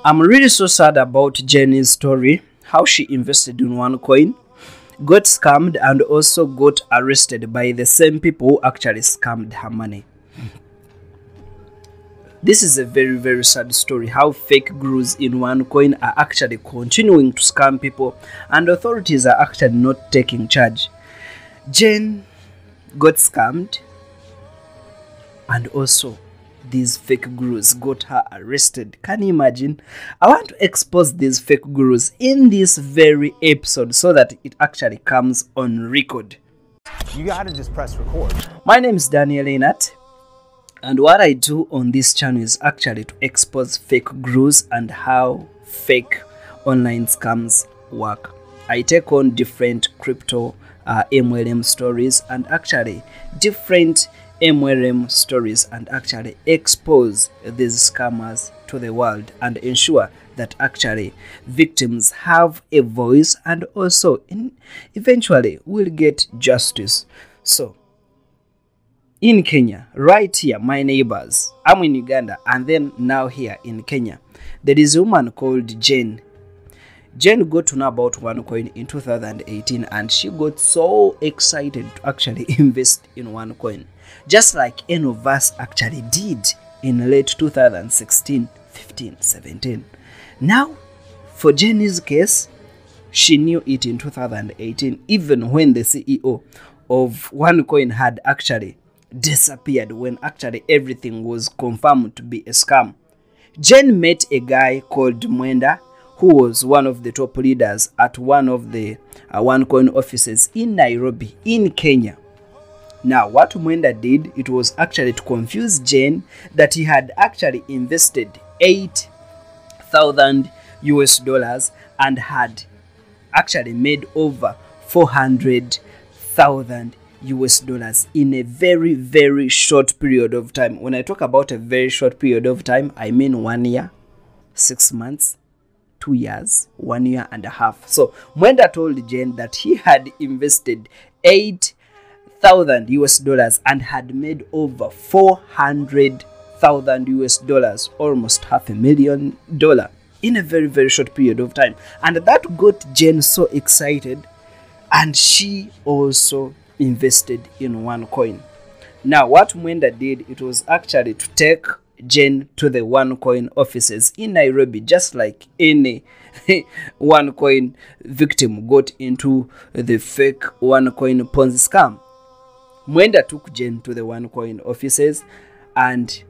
I'm really so sad about Jenny's story, how she invested in OneCoin, got scammed, and also got arrested by the same people who actually scammed her money. This is a very, very sad story, how fake gurus in OneCoin are actually continuing to scam people and authorities are actually not taking charge. Jen got scammed and also these fake gurus got her arrested. Can you imagine? I want to expose these fake gurus in this very episode so that it actually comes on record. You gotta just press record. My name is Daniel Inat, and what I do on this channel is actually to expose fake gurus and how fake online scams work. I take on different crypto MLM stories and actually different MLM stories and actually expose these scammers to the world and ensure that actually victims have a voice and also eventually will get justice. So in Kenya, right here, my neighbors, I'm in Uganda, and then now here in Kenya, there is a woman called Jen. Jen got to know about OneCoin in 2018 and she got so excited to actually invest in OneCoin, just like any of us actually did in late 2016, 15, 17. Now, for Jenny's case, she knew it in 2018, even when the CEO of OneCoin had actually disappeared, when actually everything was confirmed to be a scam. Jen met a guy called Mwenda, who was one of the top leaders at one of the OneCoin offices in Nairobi, in Kenya. Now, what Mwenda did, it was actually to confuse Jen that he had actually invested $8,000 and had actually made over $400,000 in a very, very short period of time. When I talk about a very short period of time, I mean 1 year, 6 months, 2 years, 1 year and a half. So Mwenda told Jen that he had invested $8,000 and had made over $400,000, almost $500,000 in a very, very short period of time. And that got Jen so excited, and she also invested in OneCoin. Now, what Mwenda did, it was actually to take Jen to the OneCoin offices in Nairobi, just like any OneCoin victim got into the fake OneCoin Ponzi scam. Mwenda took Jen to the OneCoin offices and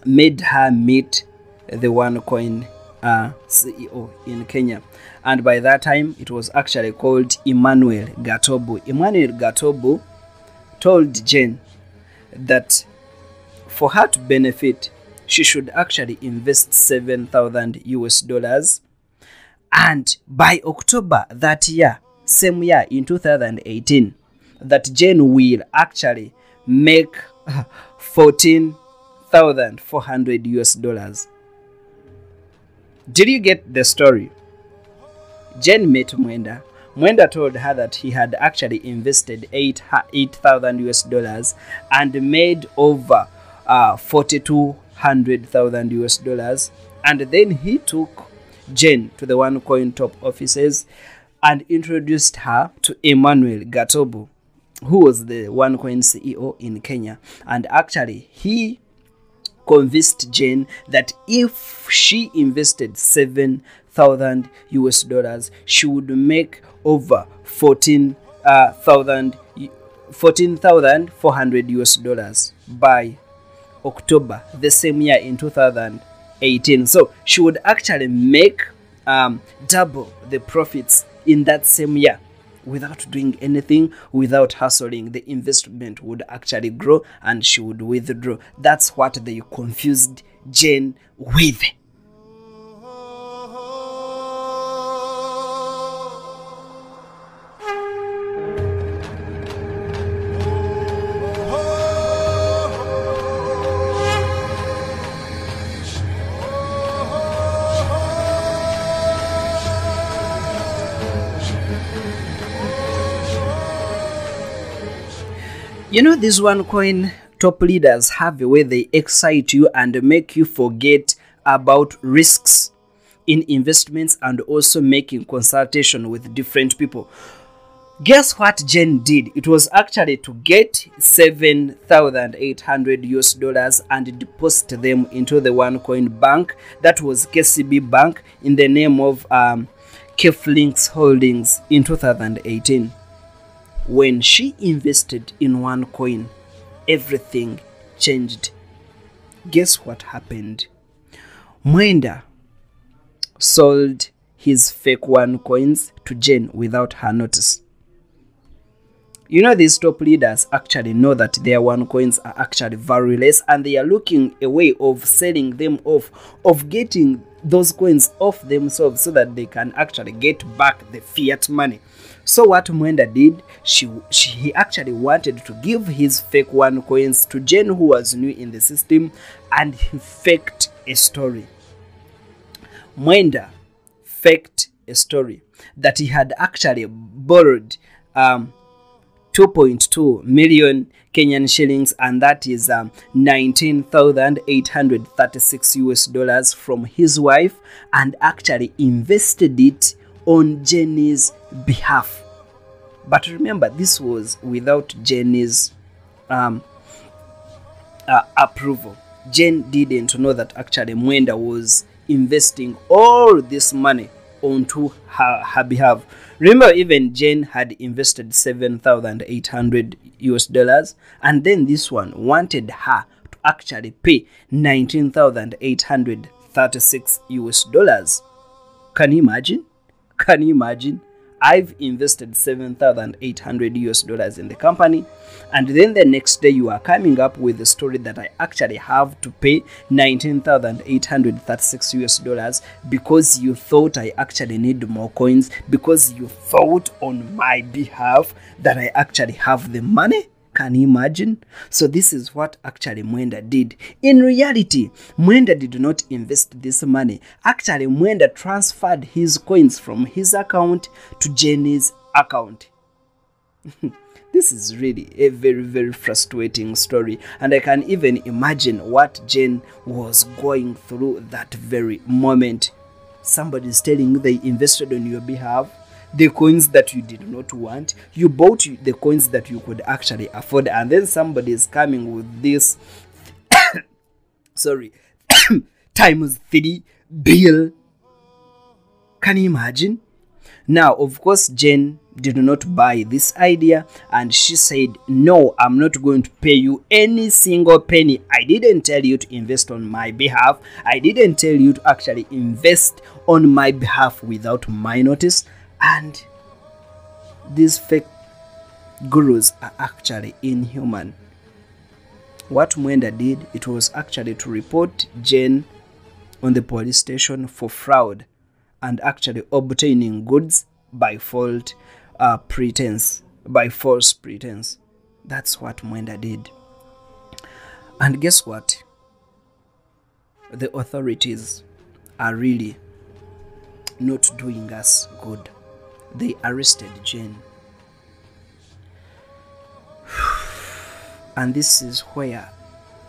made her meet the OneCoin CEO in Kenya. And by that time, it was actually called Emmanuel Gatobu. Emmanuel Gatobu told Jen that for her to benefit, she should actually invest $7,000. And by October that year, same year in 2018, that Jen will actually make $14,400. Did you get the story? Jen met Mwenda. Mwenda told her that he had actually invested $8,000 and made over $4,200,000. And then he took Jen to the OneCoin top offices and introduced her to Emmanuel Gatobu, who was the OneCoin CEO in Kenya. And actually, he convinced Jen that if she invested $7,000, she would make over $14,400 by October the same year in 2018. So she would actually make double the profits in that same year without doing anything, without hustling. The investment would actually grow and she would withdraw. That's what they confused Jen with. You know, these OneCoin top leaders have a way they excite you and make you forget about risks in investments and also making consultation with different people. Guess what Jen did? It was actually to get 7,800 US dollars and deposit them into the OneCoin bank. That was KCB Bank in the name of Keflinks Holdings in 2018. When she invested in OneCoin, everything changed. Guess what happened? Mwenda sold his fake OneCoins to Jen without her notice. You know, these top leaders actually know that their OneCoins are actually valueless, and they are looking a way of selling them off, of getting those coins off themselves so that they can actually get back the fiat money. So what Mwenda did, he actually wanted to give his fake OneCoins to Jen, who was new in the system, and he faked a story. Mwenda faked a story that he had actually borrowed 2.2 million Kenyan shillings, and that is 19,836 US dollars from his wife, and actually invested it on Jenny's behalf. But remember, this was without Jenny's approval. Jen didn't know that actually Mwenda was investing all this money onto her behalf. Remember, even Jen had invested 7,800 US dollars, and then this one wanted her to actually pay 19,836 US dollars. Can you imagine? Can you imagine? I've invested 7,800 US dollars in the company, and then the next day you are coming up with the story that I actually have to pay 19,836 US dollars because you thought I actually need more coins, because you thought on my behalf that I actually have the money. Can you imagine? So this is what actually Mwenda did. In reality, Mwenda did not invest this money. Actually, Mwenda transferred his coins from his account to Jenny's account. This is really a very, very frustrating story. And I can even imagine what Jen was going through that very moment. Somebody is telling you they invested on your behalf. The coins that you did not want, you bought the coins that you could actually afford, and then somebody is coming with this sorry times 3 bill. Can you imagine? Now, of course, Jen did not buy this idea, and she said, no, I'm not going to pay you any single penny. I didn't tell you to invest on my behalf. I didn't tell you to actually invest on my behalf without my notice. And these fake gurus are actually inhuman. What Mwenda did, it was actually to report Jen on the police station for fraud and actually obtaining goods by false pretense. That's what Mwenda did. And guess what? The authorities are really not doing us good. They arrested Jen. And this is where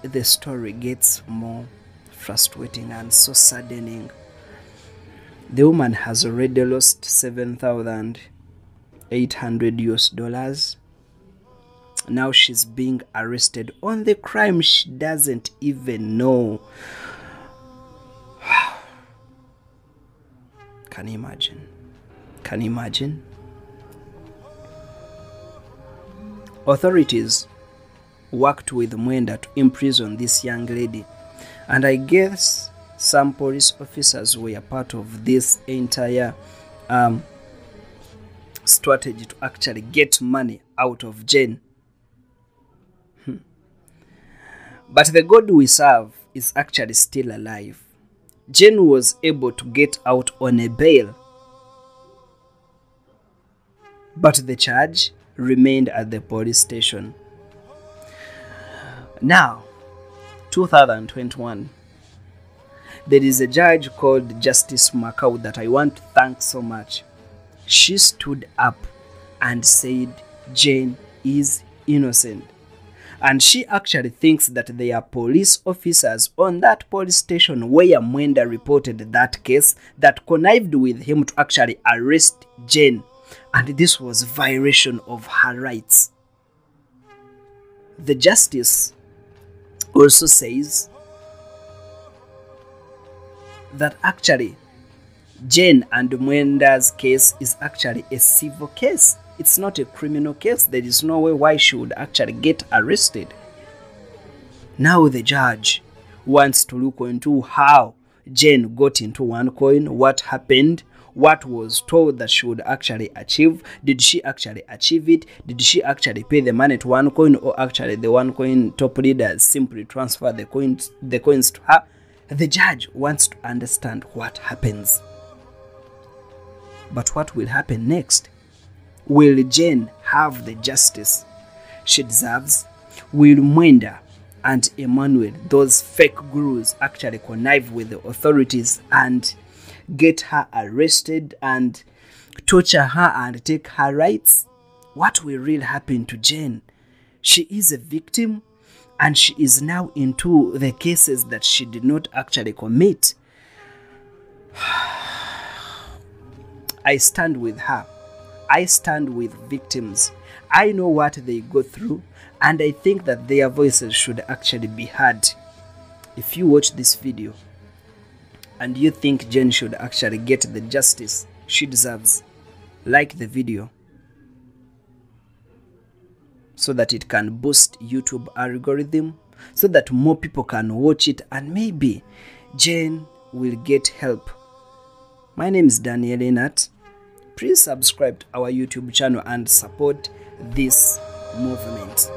the story gets more frustrating and so saddening. The woman has already lost 7,800 US dollars. Now she's being arrested on the crime she doesn't even know. Can you imagine? Can you imagine? Authorities worked with Mwenda to imprison this young lady, and I guess some police officers were part of this entire strategy to actually get money out of Jen. But the God we serve is actually still alive. Jen was able to get out on a bail, but the charge remained at the police station. Now, 2021, there is a judge called Justice Macau that I want to thank so much. She stood up and said Jane is innocent. And she actually thinks that they are police officers on that police station where Mwenda reported that case that connived with him to actually arrest Jane. And this was violation of her rights. The justice also says that actually Jane and Mwenda's case is actually a civil case. It's not a criminal case. There is no way why she would actually get arrested. Now the judge wants to look into how Jane got into OneCoin, what happened, what was told that she would actually achieve. Did she actually achieve it? Did she actually pay the money to OneCoin, or actually the OneCoin top leaders simply transfer the coins to her? The judge wants to understand what happens. But what will happen next? Will Jane have the justice she deserves? Will Mwenda and Emmanuel, those fake gurus, actually connive with the authorities and get her arrested and torture her and take her rights? What will really happen to Jane? She is a victim and she is now into the cases that she did not actually commit. I stand with her. I stand with victims. I know what they go through, and I think that their voices should actually be heard. If you watch this video and you think Jane should actually get the justice she deserves, like the video so that it can boost YouTube algorithm, so that more people can watch it and maybe Jane will get help. My name is Daniel Enat. Please subscribe to our YouTube channel and support this movement.